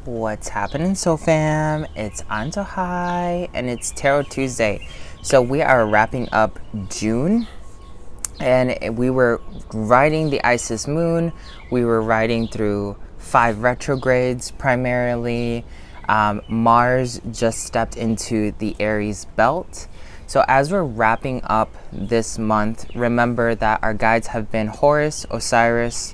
What's happening, Soul Fam? It's Antojai and it's Tarot Tuesday. So we are wrapping up June and we were riding the Isis moon. We were riding through 5 retrogrades primarily. Mars just stepped into the Aries belt. So as we're wrapping up this month, remember that our guides have been Horus, Osiris,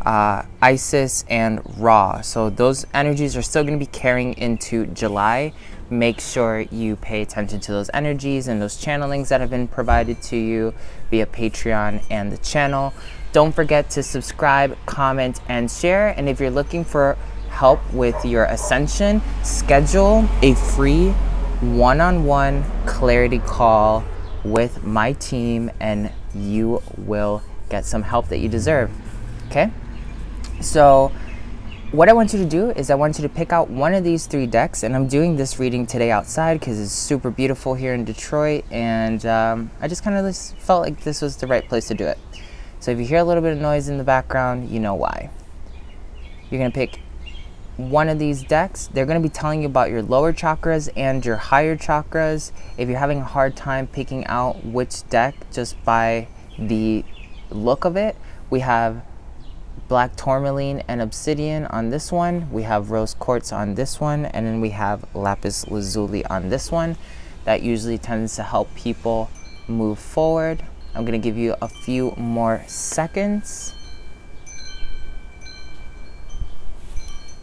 Isis, and Ra. So those energies are still going to be carrying into July. Make sure you pay attention to those energies and those channelings that have been provided to you via Patreon and the channel. Don't forget to subscribe, comment, and share. And if you're looking for help with your ascension, schedule a free one-on-one clarity call with my team and you will get some help that you deserve. Okay? So what I want you to do is I want you to pick out one of these 3 decks, and I'm doing this reading today outside because it's super beautiful here in Detroit, and I just kind of felt like this was the right place to do it. So if you hear a little bit of noise in the background, you know why. You're going to pick one of these decks. They're going to be telling you about your lower chakras and your higher chakras. If you're having a hard time picking out which deck just by the look of it, we have black tourmaline and obsidian on this one, we have rose quartz on this one, and then we have lapis lazuli on this one. That usually tends to help people move forward. I'm going to give you a few more seconds.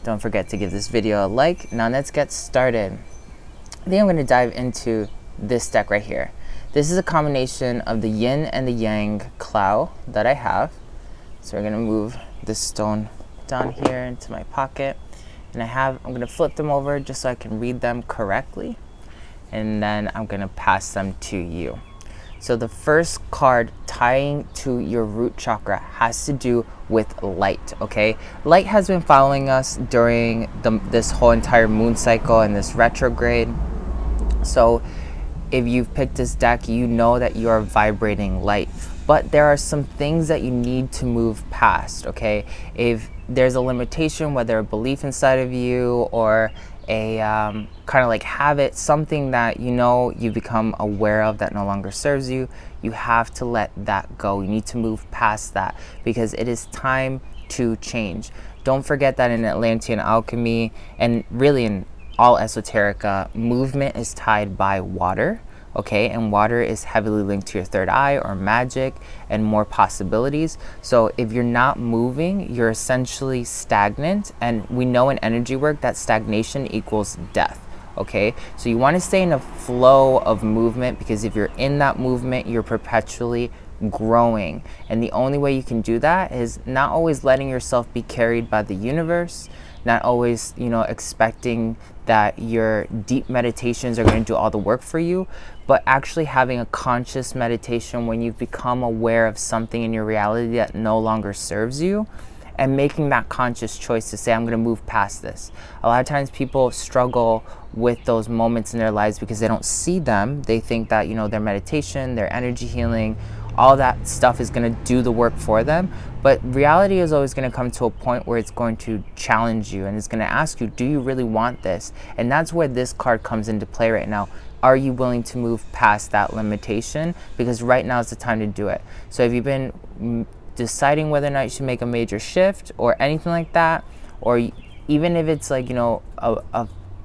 Don't forget to give this video a like. Now let's get started. I think I'm going to dive into this deck right here. This is a combination of the yin and the yang cloud that I have. So we're going to move this stone down here into my pocket, and I'm going to flip them over just so I can read them correctly, and then I'm going to pass them to you. So the first card tying to your root chakra has to do with light, okay? Light has been following us during this whole entire moon cycle and this retrograde. So if you've picked this deck, you know that you are vibrating light. But there are some things that you need to move past, okay? If there's a limitation, whether a belief inside of you or a kind of like habit, something that you know you become aware of that no longer serves you, you have to let that go. You need to move past that because it is time to change. Don't forget that in Atlantean alchemy and really in all esoterica, movement is tied by water. Okay, and water is heavily linked to your third eye or magic and more possibilities. So if you're not moving, you're essentially stagnant. And we know in energy work that stagnation equals death. Okay, so you want to stay in a flow of movement because if you're in that movement, you're perpetually growing. And the only way you can do that is not always letting yourself be carried by the universe, not always, expecting that your deep meditations are going to do all the work for you, but actually having a conscious meditation when you've become aware of something in your reality that no longer serves you, and making that conscious choice to say, I'm going to move past this. A lot of times people struggle with those moments in their lives because they don't see them. They think that, their meditation, their energy healing, all that stuff is going to do the work for them. But reality is always going to come to a point where it's going to challenge you and it's going to ask you, do you really want this? And that's where this card comes into play right now. Are you willing to move past that limitation? Because right now is the time to do it. So if you've been deciding whether or not you should make a major shift or anything like that, or even if it's like,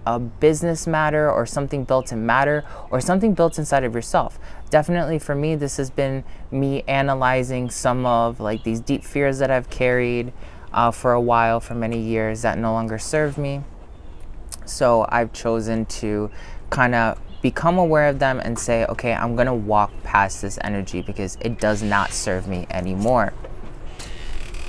a business matter or something built in matter or something built inside of yourself. Definitely for me, this has been me analyzing some of like these deep fears that I've carried for a while, for many years, that no longer serve me. So I've chosen to kind of become aware of them and say, okay, I'm going to walk past this energy because it does not serve me anymore.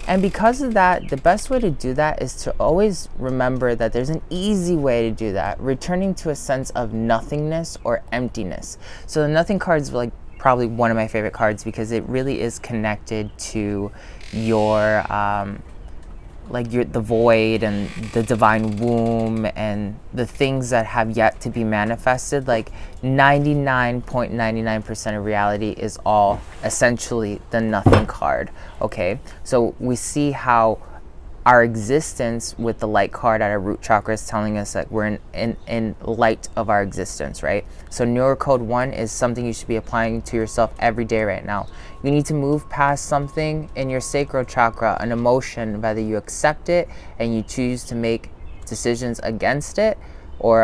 And because of that, the best way to do that is to always remember that there's an easy way to do that, returning to a sense of nothingness or emptiness. So the nothing card is like probably one of my favorite cards because it really is connected to your the void and the divine womb and the things that have yet to be manifested. Like 99.99% of reality is all essentially the nothing card. Okay, so we see how our existence with the light card at our root chakra is telling us that we're in light of our existence, right? So neurocode 1 is something you should be applying to yourself every day right now. You need to move past something in your sacral chakra, an emotion, whether you accept it and you choose to make decisions against it or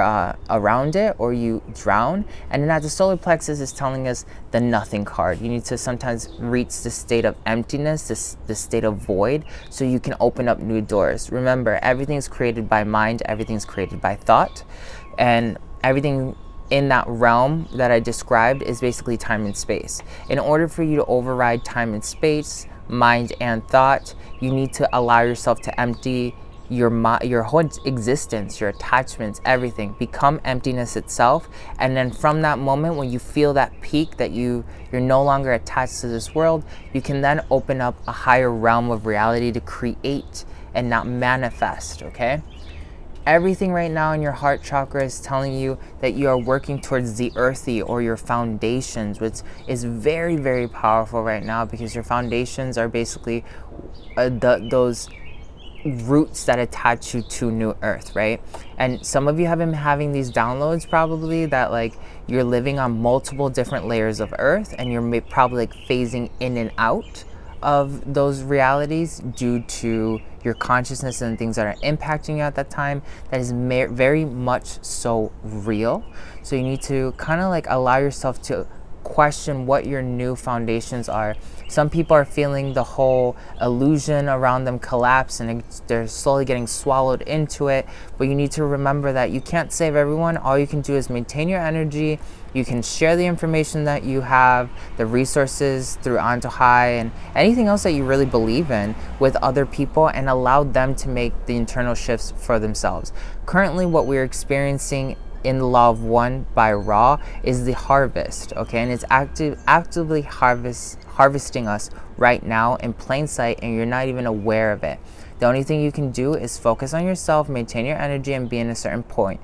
around it, or you drown. And then at the solar plexus is telling us the nothing card. You need to sometimes reach the state of emptiness, the state of void, so you can open up new doors. Remember, everything's created by mind, everything's created by thought, and everything in that realm that I described is basically time and space. In order for you to override time and space, mind and thought, you need to allow yourself to empty your whole existence, your attachments, everything. Become emptiness itself. And then from that moment, when you feel that peak that you're no longer attached to this world, you can then open up a higher realm of reality to create and not manifest. Okay, everything right now in your heart chakra is telling you that you are working towards the earthy, or your foundations, which is very, very powerful right now, because your foundations are basically those roots that attach you to new earth, right? And some of you have been having these downloads, probably, that like you're living on multiple different layers of earth, and you're probably like phasing in and out of those realities due to your consciousness and things that are impacting you at that time. That is very much so real. So you need to kind of like allow yourself to question what your new foundations are. Some people are feeling the whole illusion around them collapse, and they're slowly getting swallowed into it. But you need to remember that you can't save everyone. All you can do is maintain your energy. You can share the information that you have, the resources through Antojai and anything else that you really believe in, with other people, and allow them to make the internal shifts for themselves. Currently, what we're experiencing in the law of one by Ra is the harvest, okay? And it's actively harvesting us right now in plain sight, and you're not even aware of it. The only thing you can do is focus on yourself, maintain your energy, and be in a certain point.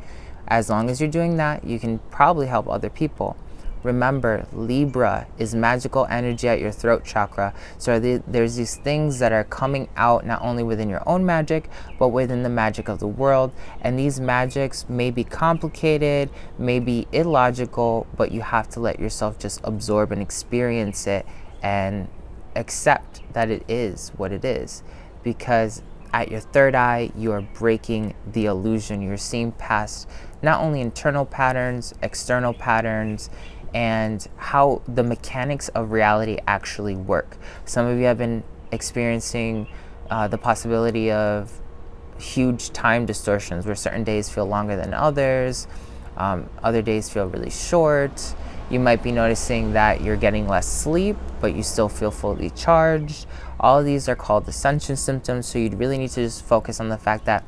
As long as you're doing that, you can probably help other people. Remember, Libra is magical energy at your throat chakra. So there's these things that are coming out not only within your own magic, but within the magic of the world. And these magics may be complicated, may be illogical, but you have to let yourself just absorb and experience it and accept that it is what it is. Because at your third eye, you are breaking the illusion. You're seeing past not only internal patterns, external patterns, and how the mechanics of reality actually work. Some of you have been experiencing the possibility of huge time distortions, where certain days feel longer than others, other days feel really short. You might be noticing that you're getting less sleep, but you still feel fully charged. All of these are called Ascension symptoms, so you'd really need to just focus on the fact that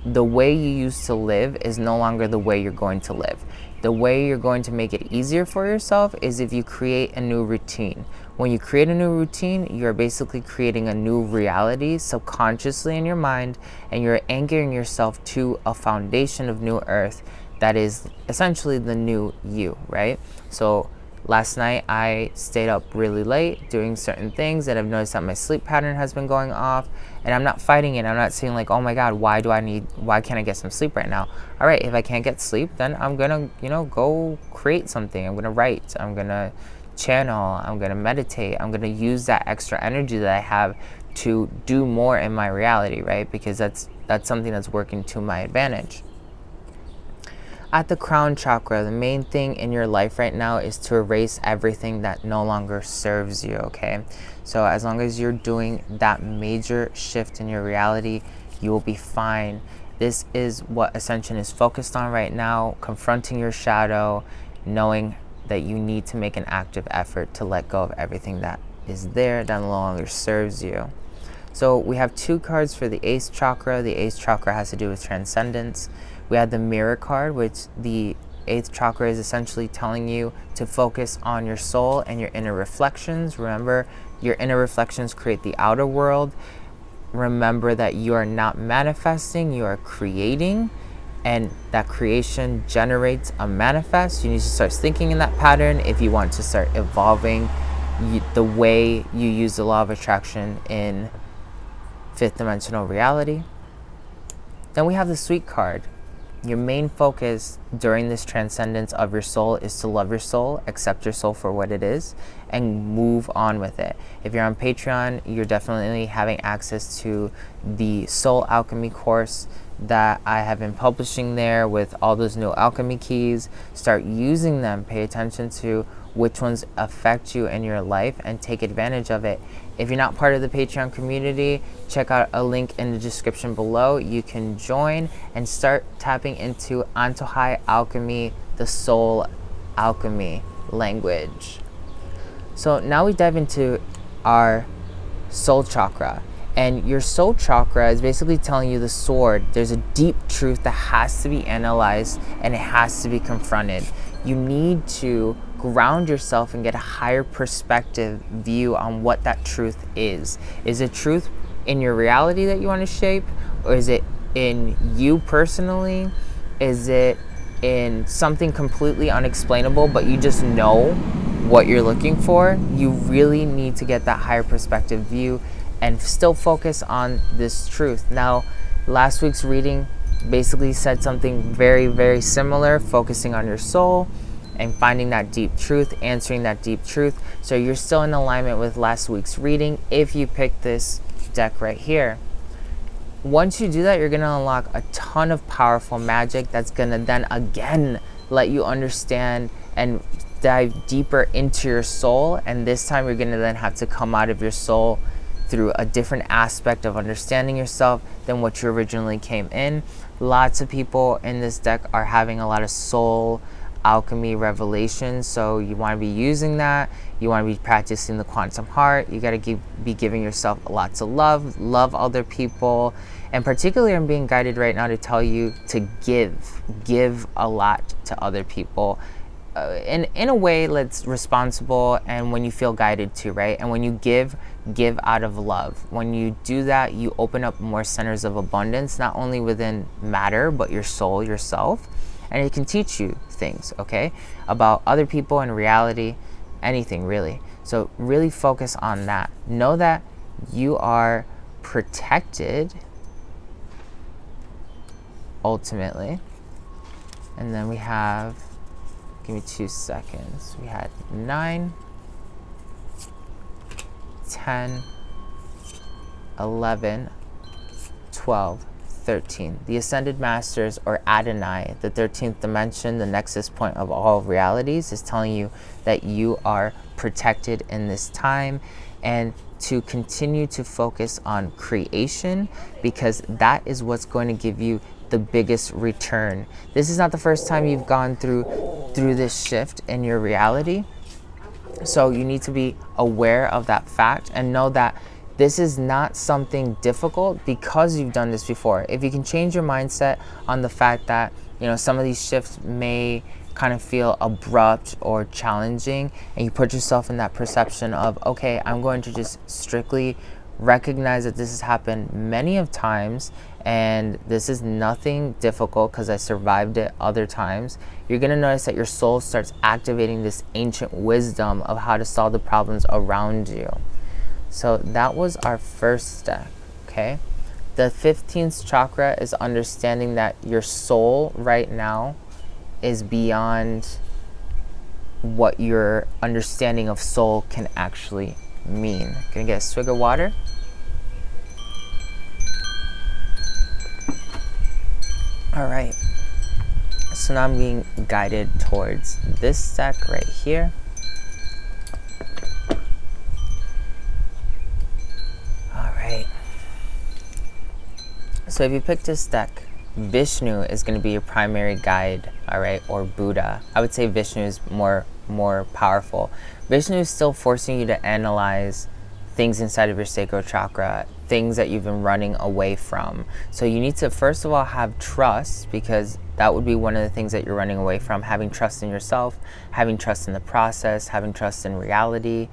the way you used to live is no longer the way you're going to live. The way you're going to make it easier for yourself is if you create a new routine. When you create a new routine, you're basically creating a new reality subconsciously in your mind, and you're anchoring yourself to a foundation of new earth that is essentially the new you, right? So last night I stayed up really late doing certain things, and I've noticed that my sleep pattern has been going off, and I'm not fighting it. I'm not saying like, oh my God, why can't I get some sleep right now? All right, if I can't get sleep, then I'm gonna, go create something. I'm gonna write, I'm gonna channel, I'm gonna meditate, I'm gonna use that extra energy that I have to do more in my reality, right? Because that's something that's working to my advantage. At the crown chakra, the main thing in your life right now is to erase everything that no longer serves you, okay? So as long as you're doing that major shift in your reality, you will be fine. This is what Ascension is focused on right now, confronting your shadow, knowing that you need to make an active effort to let go of everything that is there that no longer serves you. So we have 2 cards for the 8th chakra. The 8th chakra has to do with transcendence. We have the mirror card, which the 8th chakra is essentially telling you to focus on your soul and your inner reflections. Remember, your inner reflections create the outer world. Remember that you are not manifesting, you are creating, and that creation generates a manifest. You need to start thinking in that pattern if you want to start evolving the way you use the law of attraction in fifth dimensional reality. Then we have the sweet card. Your main focus during this transcendence of your soul is to love your soul, accept your soul for what it is, and move on with it. If you're on Patreon, you're definitely having access to the Soul Alchemy course that I have been publishing there with all those new alchemy keys. Start using them. Pay attention to which ones affect you in your life and take advantage of it. If you're not part of the Patreon community, check out a link in the description below. You can join and start tapping into Antojai Alchemy, the Soul Alchemy language. So now we dive into our soul chakra. And your soul chakra is basically telling you the sword. There's a deep truth that has to be analyzed and it has to be confronted. You need to ground yourself and get a higher perspective view on what that truth is. Is it truth in your reality that you want to shape? Or is it in you personally? Is it in something completely unexplainable, but you just know what you're looking for? You really need to get that higher perspective view and still focus on this truth. Now, last week's reading basically said something very, very similar, focusing on your soul and finding that deep truth, answering that deep truth. So you're still in alignment with last week's reading if you pick this deck right here. Once you do that, you're gonna unlock a ton of powerful magic that's gonna then again let you understand and dive deeper into your soul. And this time you're gonna then have to come out of your soul through a different aspect of understanding yourself than what you originally came in. Lots of people in this deck are having a lot of soul alchemy revelations, so you want to be using that. You want to be practicing the quantum heart. You got to be giving yourself lots of love other people, and particularly I'm being guided right now to tell you to give a lot to other people in a way that's responsible, and when you feel guided to, right? And when you give out of love. When you do that, you open up more centers of abundance, not only within matter, but your soul, yourself. And it can teach you things, okay, about other people and reality, anything really. So really focus on that. Know that you are protected ultimately. And then we have, give me 2 seconds. We had 9, 10, 11, 12, 13. The Ascended Masters, or Adonai, the 13th dimension, the nexus point of all realities, is telling you that you are protected in this time, and to continue to focus on creation, because that is what's going to give you the biggest return. This is not the first time you've gone through this shift in your reality. So you need to be aware of that fact and know that this is not something difficult because you've done this before. If you can change your mindset on the fact that, you know, some of these shifts may kind of feel abrupt or challenging, and you put yourself in that perception of, okay, I'm going to just strictly recognize that this has happened many of times and this is nothing difficult because I survived it other times, you're going to notice that your soul starts activating this ancient wisdom of how to solve the problems around you. So that was our first step, okay? The 15th chakra is understanding that your soul right now is beyond what your understanding of soul can actually mean. Gonna get a swig of water. All right, so now I'm being guided towards this deck right here. All right, so if you pick this deck, Vishnu is going to be your primary guide, all right, or Buddha. I would say Vishnu is more powerful. Vishnu is still forcing you to analyze things inside of your sacral chakra, things that you've been running away from. So you need to first of all have trust, because that would be one of the things that you're running away from, having trust in yourself, having trust in the process, having trust in reality.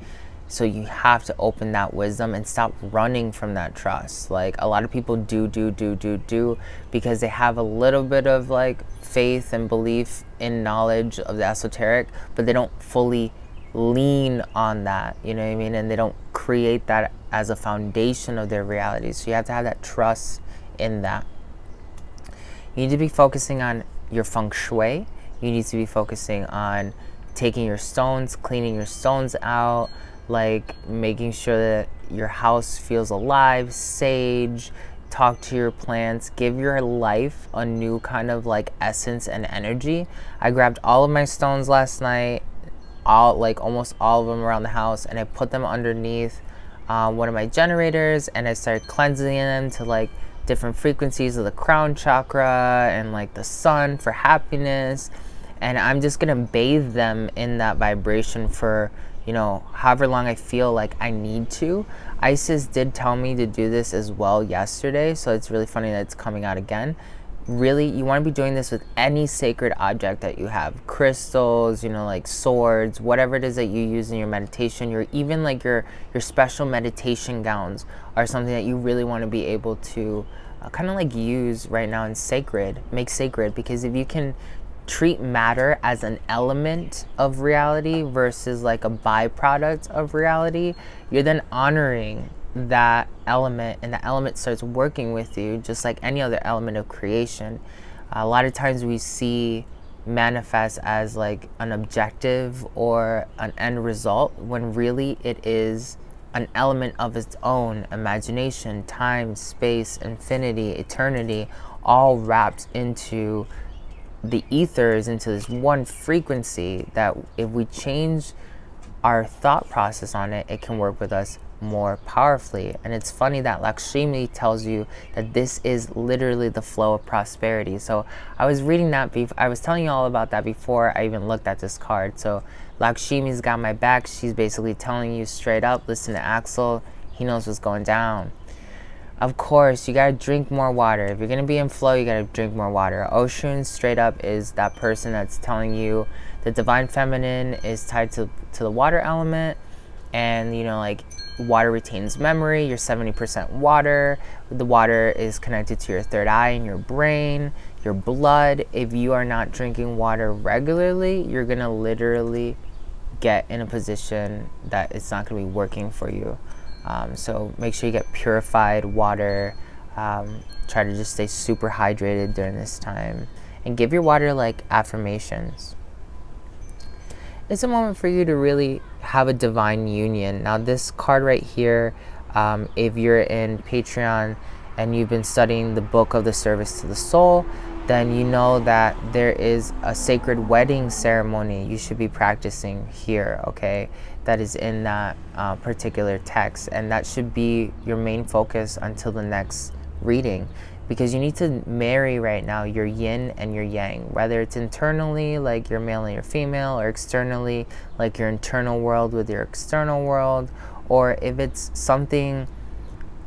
So you have to open that wisdom and stop running from that trust. Like a lot of people do because they have a little bit of like faith and belief in knowledge of the esoteric, but they don't fully lean on that, you know what I mean? And they don't create that as a foundation of their reality. So you have to have that trust in that. You need to be focusing on your feng shui. You need to be focusing on taking your stones, cleaning your stones out, like making sure that your house feels alive, sage, talk to your plants, give your life a new kind of like essence and energy. I grabbed all of my stones last night, almost all of them around the house, and I put them underneath one of my generators, and I started cleansing them to like different frequencies of the crown chakra and like the sun for happiness. And I'm just gonna bathe them in that vibration for, you know, however long I feel like I need to. Isis did tell me to do this as well yesterday, so it's really funny that it's coming out again. Really, you want to be doing this with any sacred object that you have. Crystals, you know, like swords, whatever it is that you use in your meditation. Even like your special meditation gowns are something that you really want to be able to kind of like use right now and make sacred. Because if you can treat matter as an element of reality versus like a byproduct of reality, you're then honoring that element, and the element starts working with you just like any other element of creation. A lot of times we see manifest as like an objective or an end result, when really it is an element of its own. Imagination, time, space, infinity, eternity, all wrapped into the ethers, into this one frequency that if we change our thought process on it, it can work with us more powerfully. And it's funny that Lakshmi tells you that this is literally the flow of prosperity. So I was reading that, I was telling you all about that before I even looked at this card. So Lakshmi's got my back. She's basically telling you straight up, listen to Axel, he knows what's going down. Of course, you gotta drink more water. If you're gonna be in flow, you gotta drink more water. Oshun straight up is that person that's telling you the divine feminine is tied to the water element, and you know, like water retains memory. You're 70% water. The water is connected to your third eye and your brain, your blood. If you are not drinking water regularly, you're gonna literally get in a position that it's not gonna be working for you. So make sure you get purified water. Try to just stay super hydrated during this time, and give your water like affirmations. It's a moment for you to really have a divine union. Now this card right here, if you're in Patreon and you've been studying the book of the service to the soul, then you know that there is a sacred wedding ceremony you should be practicing here, okay? That is in that particular text, and that should be your main focus until the next reading, because you need to marry right now your yin and your yang, whether it's internally like your male and your female, or externally like your internal world with your external world, or if it's something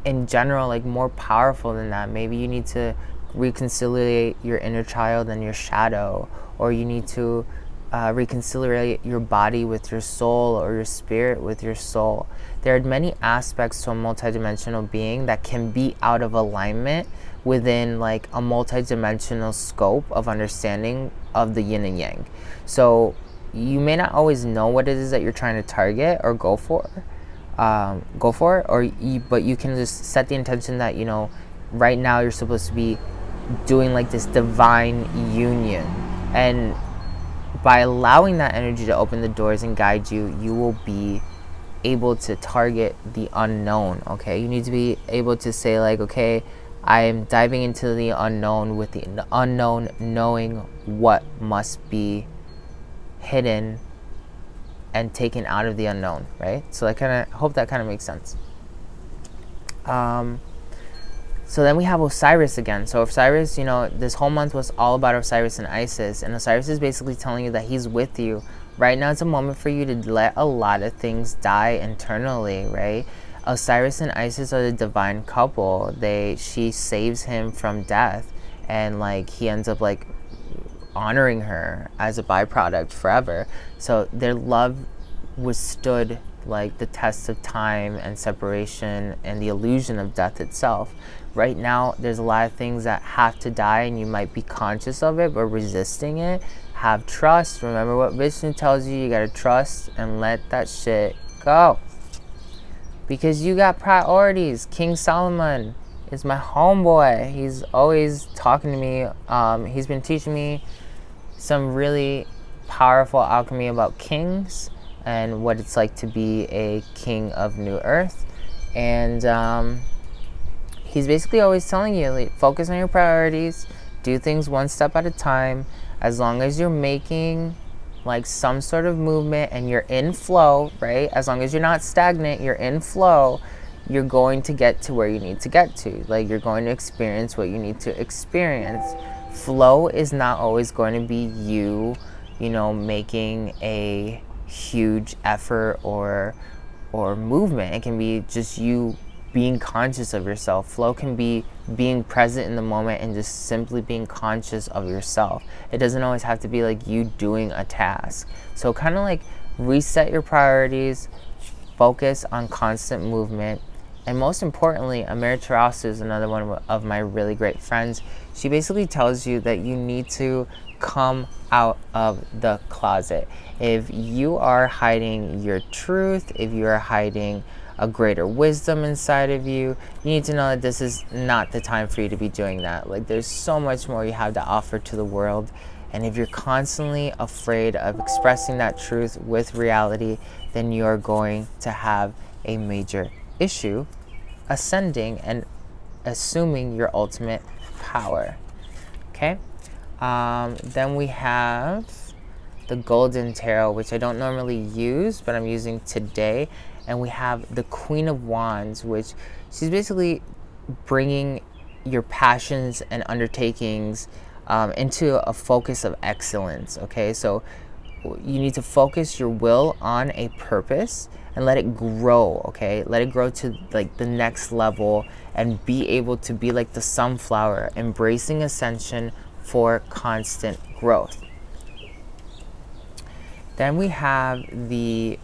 in general like more powerful than that, maybe you need to reconciliate your inner child and your shadow, or you need to reconciliate your body with your soul, or your spirit with your soul. There are many aspects to a multidimensional being that can be out of alignment within like a multidimensional scope of understanding of the yin and yang. So you may not always know what it is that you're trying to target or go for, but you can just set the intention that, you know, right now you're supposed to be doing like this divine union, and by allowing that energy to open the doors and guide you, you will be able to target the unknown. Okay, you need to be able to say like, okay, I am diving into the unknown, with the unknown knowing what must be hidden and taken out of the unknown, right? So I kind of hope that kind of makes sense. So then we have Osiris again. So Osiris, you know, this whole month was all about Osiris and Isis. And Osiris is basically telling you that he's with you. Right now it's a moment for you to let a lot of things die internally, right? Osiris and Isis are the divine couple. She saves him from death. And like he ends up like honoring her as a byproduct forever. So their love withstood like the test of time and separation and the illusion of death itself. Right now, there's a lot of things that have to die, and you might be conscious of it, but resisting it. Have trust. Remember what Vishnu tells you. You gotta trust and let that shit go. Because you got priorities. King Solomon is my homeboy. He's always talking to me. He's been teaching me some really powerful alchemy about kings and what it's like to be a king of New Earth. And he's basically always telling you, like, focus on your priorities, do things one step at a time. As long as you're making like some sort of movement and you're in flow, right? As long as you're not stagnant, you're in flow, you're going to get to where you need to get to. Like, you're going to experience what you need to experience. Flow is not always going to be you know, making a huge effort or movement. It can be just you being conscious of yourself. Flow can be being present in the moment and just simply being conscious of yourself. It doesn't always have to be like you doing a task. So kind of like reset your priorities, focus on constant movement. And most importantly, Ameriterasu is another one of my really great friends. She basically tells you that you need to come out of the closet. If you are hiding your truth, if you are hiding a greater wisdom inside of you, you need to know that this is not the time for you to be doing that. Like, there's so much more you have to offer to the world. And if you're constantly afraid of expressing that truth with reality, then you're going to have a major issue ascending and assuming your ultimate power. Okay? Then we have the Golden Tarot, which I don't normally use, but I'm using today. And we have the Queen of Wands, which she's basically bringing your passions and undertakings into a focus of excellence. Okay, so you need to focus your will on a purpose and let it grow. Okay, let it grow to like the next level and be able to be like the sunflower, embracing ascension for constant growth. Then we have the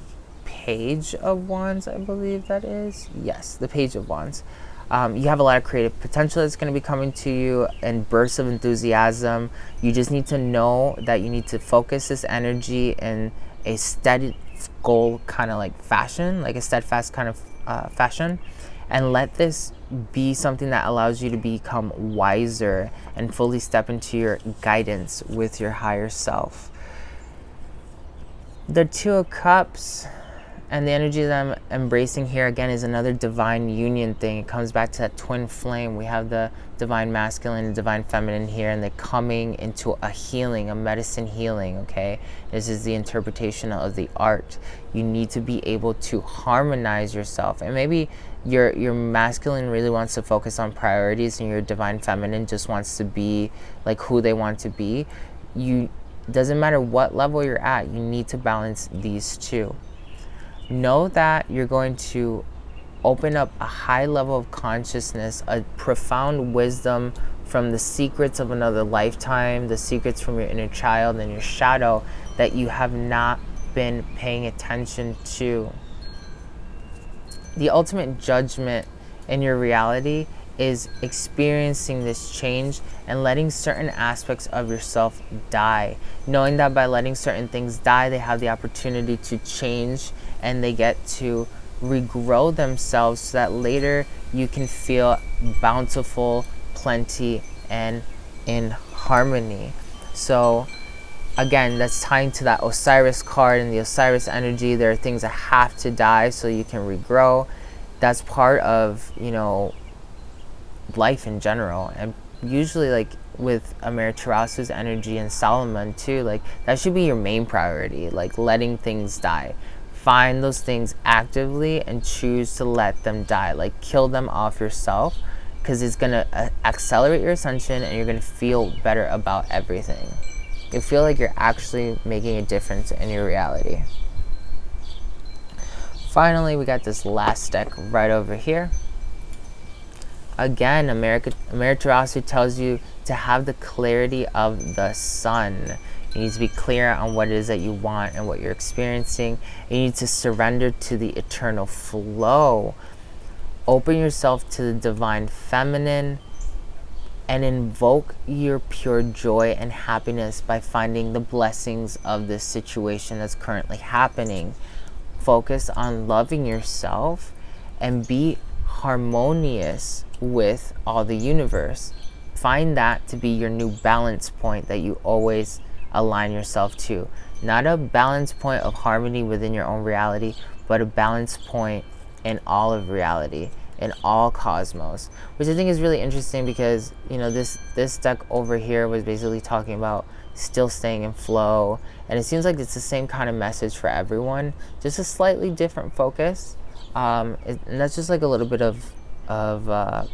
Page of Wands, I believe that is. Yes, the Page of Wands. You have a lot of creative potential that's going to be coming to you and bursts of enthusiasm. You just need to know that you need to focus this energy in a steady goal kind of like fashion, like a steadfast kind of fashion, and let this be something that allows you to become wiser and fully step into your guidance with your higher self. The Two of Cups and the energy that I'm embracing here again is another divine union thing. It comes back to that twin flame. We have the divine masculine and divine feminine here, and they're coming into a healing, a medicine healing. Okay, this is the interpretation of the art. You need to be able to harmonize yourself, and maybe your masculine really wants to focus on priorities, and your divine feminine just wants to be like who they want to be. Doesn't matter what level you're at, you need to balance these two. Know that you're going to open up a high level of consciousness, a profound wisdom from the secrets of another lifetime, the secrets from your inner child and your shadow that you have not been paying attention to. The ultimate judgment in your reality is experiencing this change and letting certain aspects of yourself die. Knowing that by letting certain things die, they have the opportunity to change and they get to regrow themselves so that later you can feel bountiful, plenty, and in harmony. So again, that's tying to that Osiris card and the Osiris energy. There are things that have to die so you can regrow. That's part of, you know, life in general. And usually, like with Ameriterasu's energy and Solomon too, like that should be your main priority, like letting things die. Find those things actively and choose to let them die. Like kill them off yourself, because it's gonna accelerate your ascension and you're gonna feel better about everything. You feel like you're actually making a difference in your reality. Finally, we got this last deck right over here. Again, Ameriterasu tells you to have the clarity of the sun. You need to be clear on what it is that you want and what you're experiencing. You need to surrender to the eternal flow. Open yourself to the divine feminine and invoke your pure joy and happiness by finding the blessings of this situation that's currently happening. Focus on loving yourself and be harmonious with all the universe. Find that to be your new balance point that you always align yourself to. Not a balance point of harmony within your own reality, but a balance point in all of reality, in all cosmos, which I think is really interesting because, you know, this deck over here was basically talking about still staying in flow, and it seems like it's the same kind of message for everyone, just a slightly different focus, and that's just like a little bit of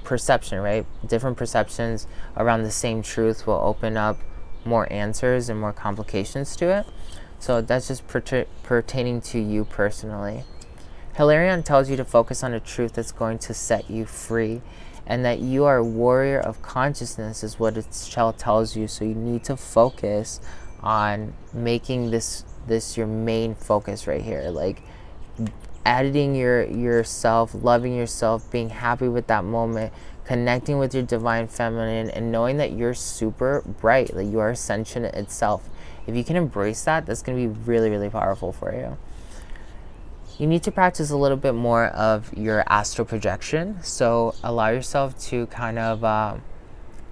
perception, right? Different perceptions around the same truth will open up more answers and more complications to it. So that's just pertaining to you personally. Hilarion tells you to focus on a truth that's going to set you free, and that you are a warrior of consciousness is what its shell tells you. So you need to focus on making this your main focus right here, like editing yourself, loving yourself, being happy with that moment, connecting with your divine feminine, and knowing that you're super bright, that you are ascension itself. If you can embrace that, that's going to be really, really powerful for you. You need to practice a little bit more of your astral projection. So allow yourself to kind of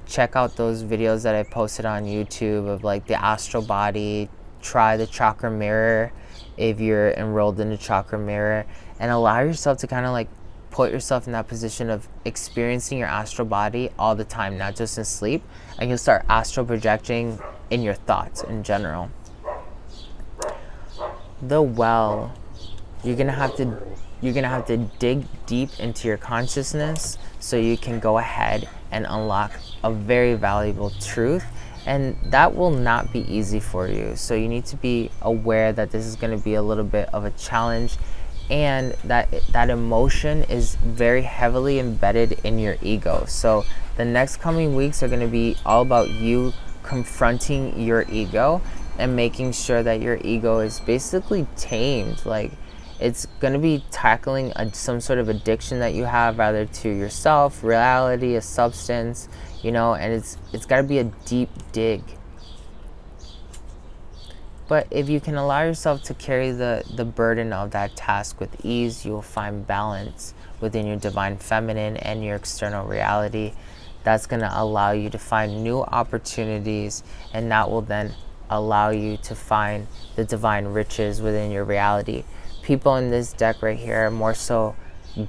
check out those videos that I posted on YouTube of like the astral body. Try the chakra mirror if you're enrolled in the chakra mirror, and allow yourself to kind of like put yourself in that position of experiencing your astral body all the time, not just in sleep. And you'll start astral projecting in your thoughts in general. The well. You're gonna have to dig deep into your consciousness so you can go ahead and unlock a very valuable truth, and that will not be easy for you. So you need to be aware that this is going to be a little bit of a challenge, and that emotion is very heavily embedded in your ego. So the next coming weeks are going to be all about you confronting your ego and making sure that your ego is basically tamed. Like, it's going to be tackling some sort of addiction that you have, either to yourself, reality, a substance, you know, and it's got to be a deep dig. But if you can allow yourself to carry the burden of that task with ease, you will find balance within your divine feminine and your external reality. That's going to allow you to find new opportunities, and that will then allow you to find the divine riches within your reality. People in this deck right here are more so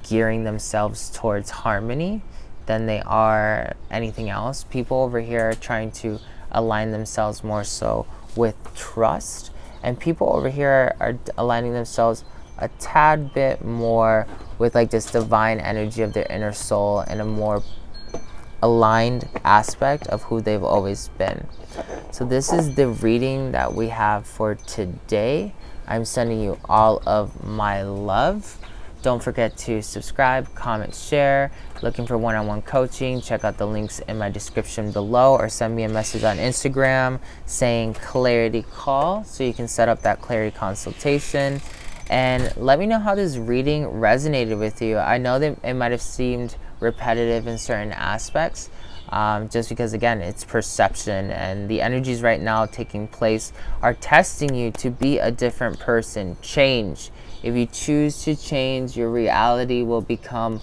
gearing themselves towards harmony than they are anything else. People over here are trying to align themselves more so with trust, and people over here are aligning themselves a tad bit more with like this divine energy of their inner soul and a more aligned aspect of who they've always been. So this is the reading that we have for today. I'm sending you all of my love. Don't forget to subscribe, comment, share. Looking for one-on-one coaching, check out the links in my description below, or send me a message on Instagram saying clarity call so you can set up that clarity consultation. And let me know how this reading resonated with you. I know that it might have seemed repetitive in certain aspects, just because, again, it's perception, and the energies right now taking place are testing you to be a different person. Change. If you choose to change, your reality will become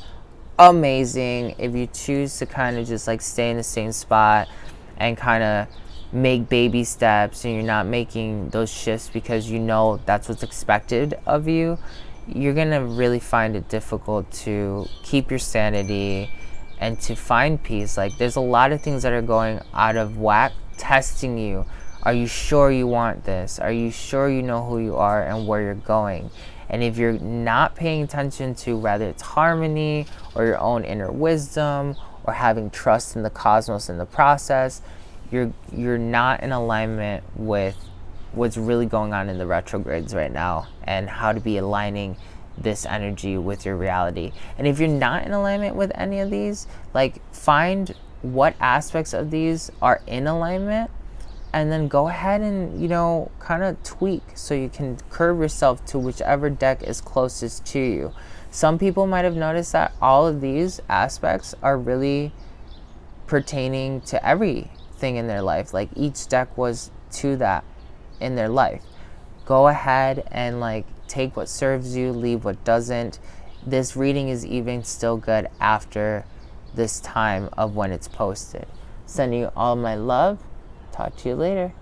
amazing. If you choose to kind of just like stay in the same spot and kind of make baby steps, and you're not making those shifts because you know that's what's expected of you, you're gonna really find it difficult to keep your sanity and to find peace. Like, there's a lot of things that are going out of whack, testing you. Are you sure you want this? Are you sure you know who you are and where you're going? And if you're not paying attention to whether it's harmony or your own inner wisdom or having trust in the cosmos in the process, you're not in alignment with what's really going on in the retrogrades right now and how to be aligning this energy with your reality. And if you're not in alignment with any of these, like, find what aspects of these are in alignment and then go ahead and, you know, kind of tweak so you can curve yourself to whichever deck is closest to you. Some people might have noticed that all of these aspects are really pertaining to everything in their life. Like each deck was to that in their life. Go ahead and like take what serves you, leave what doesn't. This reading is even still good after this time of when it's posted. Sending you all my love. Talk to you later.